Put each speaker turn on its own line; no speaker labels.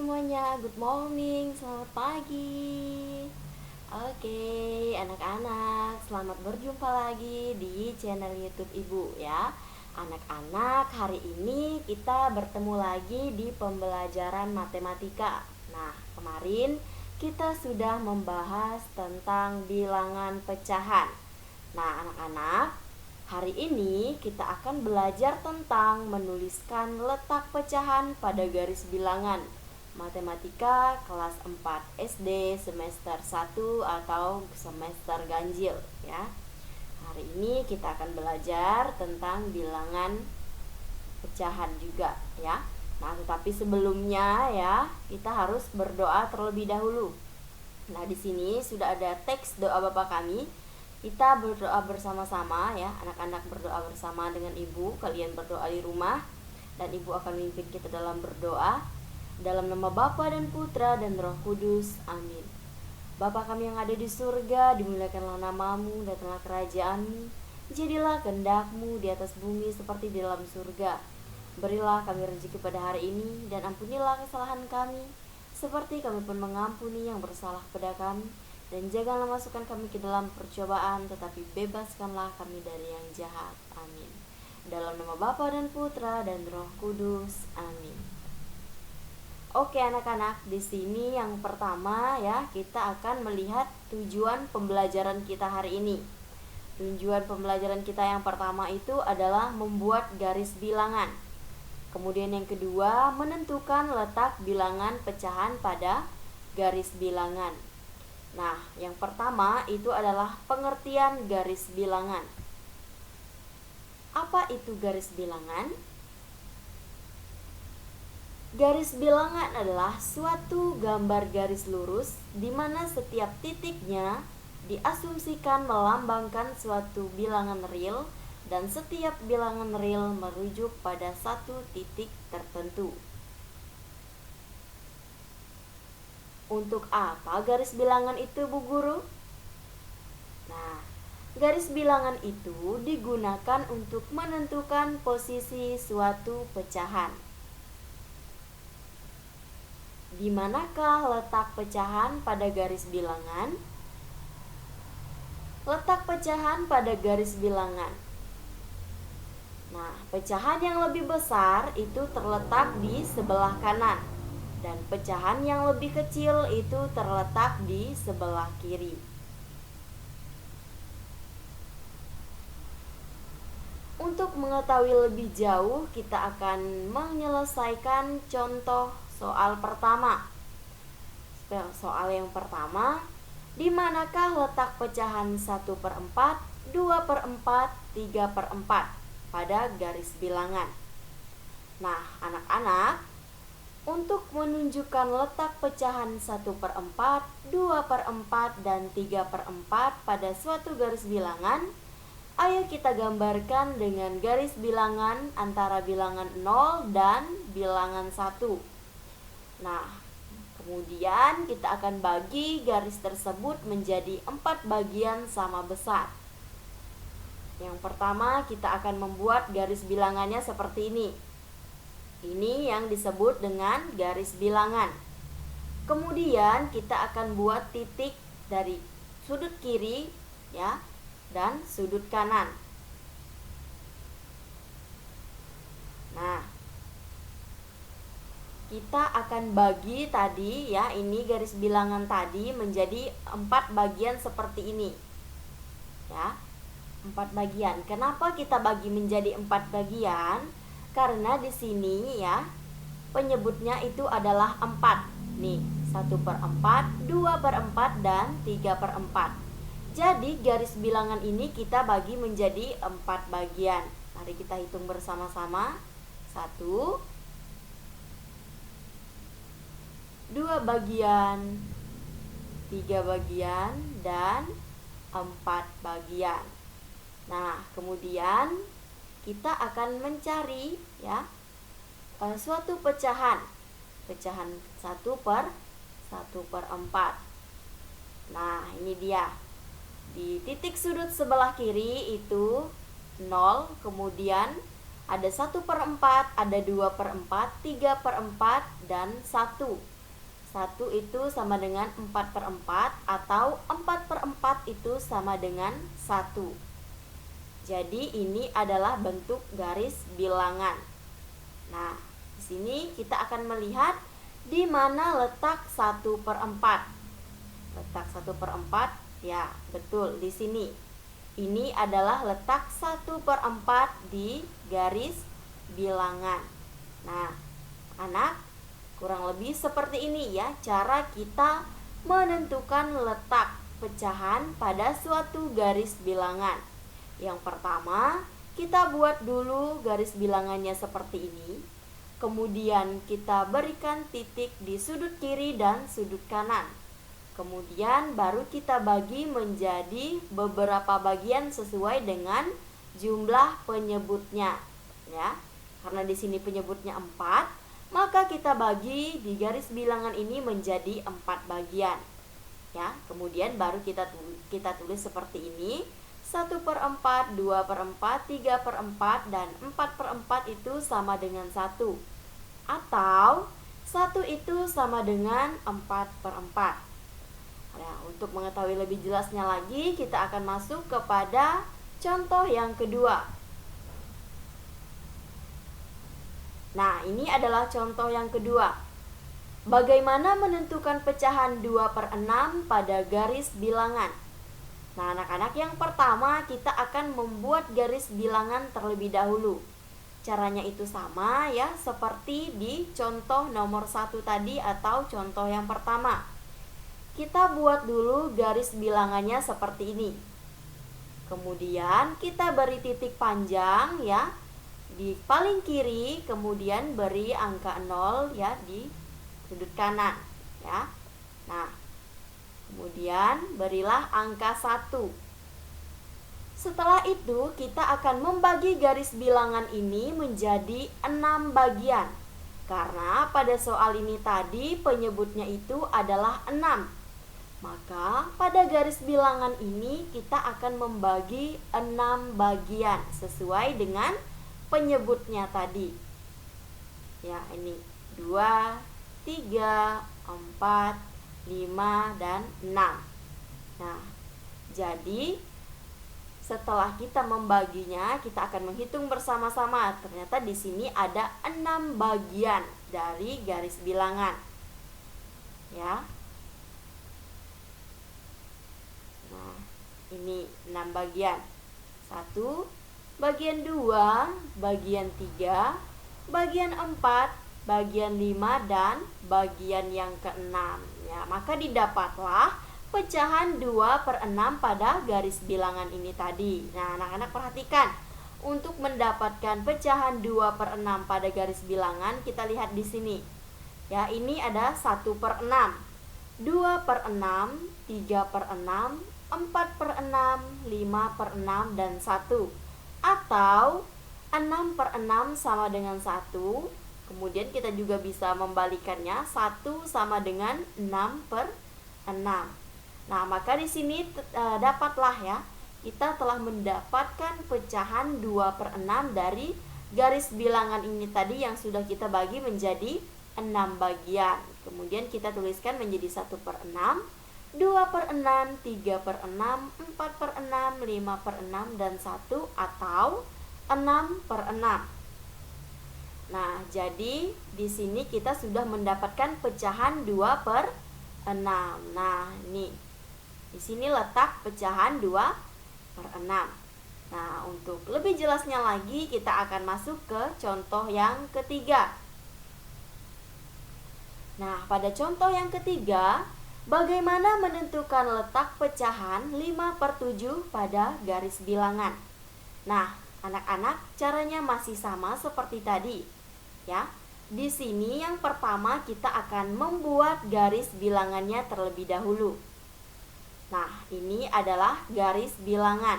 semuanya, good morning, selamat pagi. Oke, anak-anak, selamat berjumpa lagi di channel YouTube Ibu ya. Anak-anak, hari ini kita bertemu lagi di pembelajaran matematika. Nah, kemarin kita sudah membahas tentang bilangan pecahan. Nah, anak-anak, hari ini kita akan belajar tentang menuliskan letak pecahan pada garis bilangan. Matematika kelas 4 SD semester 1 atau semester ganjil ya. Hari ini kita akan belajar tentang bilangan pecahan juga ya. Nah, tetapi sebelumnya ya, kita harus berdoa terlebih dahulu. Nah, di sini sudah ada teks doa Bapa kami. Kita berdoa bersama-sama ya, anak-anak berdoa bersama dengan ibu, kalian berdoa di rumah, dan ibu akan memimpin kita dalam berdoa. Dalam nama Bapa dan Putra dan Roh Kudus, amin. Bapa kami yang ada di surga, dimuliakanlah namamu, datanglah kerajaanmu, jadilah kehendak-mu di atas bumi seperti di dalam surga. Berilah kami rezeki pada hari ini, dan ampunilah kesalahan kami, seperti kami pun mengampuni yang bersalah pada kami. Dan janganlah masukkan kami ke dalam percobaan, tetapi bebaskanlah kami dari yang jahat. Amin. Dalam nama Bapa dan Putra dan Roh Kudus. Amin. Oke anak-anak, di sini yang pertama ya, kita akan melihat tujuan pembelajaran kita hari ini. Tujuan pembelajaran kita yang pertama itu adalah membuat garis bilangan. Kemudian yang kedua, menentukan letak bilangan pecahan pada garis bilangan. Nah, yang pertama itu adalah pengertian garis bilangan. Apa itu garis bilangan? Garis bilangan adalah suatu gambar garis lurus di mana setiap titiknya diasumsikan melambangkan suatu bilangan real dan setiap bilangan real merujuk pada satu titik tertentu. Untuk apa garis bilangan itu, Bu Guru? Nah, garis bilangan itu digunakan untuk menentukan posisi suatu pecahan. Di manakah letak pecahan pada garis bilangan? Letak pecahan pada garis bilangan. Nah, pecahan yang lebih besar itu terletak di sebelah kanan. Dan pecahan yang lebih kecil itu terletak di sebelah kiri. Untuk mengetahui lebih jauh, kita akan menyelesaikan contoh soal pertama. Soal yang pertama, di manakah letak pecahan 1/4, 2/4, 3/4 pada garis bilangan? Nah, anak-anak, untuk menunjukkan letak pecahan 1/4, 2/4, dan 3/4 pada suatu garis bilangan, ayo kita gambarkan dengan garis bilangan antara bilangan 0 dan bilangan 1. Nah, kemudian kita akan bagi garis tersebut menjadi 4 bagian sama besar. Yang pertama, kita akan membuat garis bilangannya seperti ini. Ini yang disebut dengan garis bilangan. Kemudian kita akan buat titik dari sudut kiri ya dan sudut kanan. Nah, kita akan bagi tadi ya, ini garis bilangan tadi menjadi 4 bagian seperti ini. Ya, 4 bagian. Kenapa kita bagi menjadi 4 bagian? Karena di sini ya penyebutnya itu adalah 4. Nih, 1/4, 2/4, dan 3/4. Jadi garis bilangan ini kita bagi menjadi 4 bagian. Mari kita hitung bersama-sama. 1, 2 bagian, 3 bagian, dan 4 bagian. Nah, kemudian kita akan mencari ya suatu pecahan 1/4. Nah, ini dia. Di titik sudut sebelah kiri itu 0, kemudian ada 1/4, ada 2/4, 3/4, dan 1. 1 itu sama dengan 4/4 atau 4/4 itu sama dengan 1. Jadi ini adalah bentuk garis bilangan. Nah, di sini kita akan melihat di mana letak 1/4. Letak 1/4, ya betul di sini. Ini adalah letak 1/4 di garis bilangan. Nah, anak, kurang lebih seperti ini ya cara kita menentukan letak pecahan pada suatu garis bilangan. Yang pertama, kita buat dulu garis bilangannya seperti ini. Kemudian kita berikan titik di sudut kiri dan sudut kanan. Kemudian baru kita bagi menjadi beberapa bagian sesuai dengan jumlah penyebutnya, ya. Karena di sini penyebutnya 4, maka kita bagi di garis bilangan ini menjadi 4 bagian. Ya, kemudian baru kita tulis seperti ini. 1/4, 2/4, 3/4, dan 4/4 itu sama dengan 1. Atau 1 itu sama dengan 4/4. Nah, untuk mengetahui lebih jelasnya lagi, kita akan masuk kepada contoh yang kedua. Nah, ini adalah contoh yang kedua. Bagaimana menentukan pecahan 2/6 pada garis bilangan? Nah, anak-anak, yang pertama kita akan membuat garis bilangan terlebih dahulu. Caranya itu sama ya, seperti di contoh nomor 1 tadi atau contoh yang pertama. Kita buat dulu garis bilangannya seperti ini. Kemudian kita beri titik panjang ya di paling kiri, kemudian beri angka 0 ya di sudut kanan ya. Nah, kemudian berilah angka 1. Setelah itu kita akan membagi garis bilangan ini menjadi 6 bagian. Karena pada soal ini tadi penyebutnya itu adalah 6. Maka pada garis bilangan ini kita akan membagi 6 bagian sesuai dengan penyebutnya tadi. Ya, ini 2, 3, 4, 5, dan 6. Nah, jadi setelah kita membaginya, kita akan menghitung bersama-sama. Ternyata di sini ada 6 bagian dari garis bilangan. Ya. Nah, ini 6 bagian. 1, bagian 2, bagian 3, bagian 4, bagian 5, dan bagian yang ke-6. Ya, maka didapatlah pecahan 2/6 pada garis bilangan ini tadi. Nah, anak-anak perhatikan. Untuk mendapatkan pecahan 2/6 pada garis bilangan, kita lihat di sini. Ya, ini ada 1/6, 2/6, 3/6, 4/6, 5/6, dan 1. Atau 6/6 sama dengan 1. Kemudian kita juga bisa membalikannya, 1 sama dengan 6/6. Nah, maka di sini dapatlah ya, kita telah mendapatkan pecahan 2/6 dari garis bilangan ini tadi yang sudah kita bagi menjadi 6 bagian. Kemudian kita tuliskan menjadi 1/6, 2/6, 3/6, 4/6, 5/6, dan 1 atau 6/6. Nah, jadi di sini kita sudah mendapatkan pecahan 2/6. Nah, ini di sini letak pecahan 2/6. Nah, untuk lebih jelasnya lagi, kita akan masuk ke contoh yang ketiga. Nah, pada contoh yang ketiga, bagaimana menentukan letak pecahan 5/7 pada garis bilangan? Nah, anak-anak, caranya masih sama seperti tadi. Ya, di sini yang pertama kita akan membuat garis bilangannya terlebih dahulu. Nah, ini adalah garis bilangan.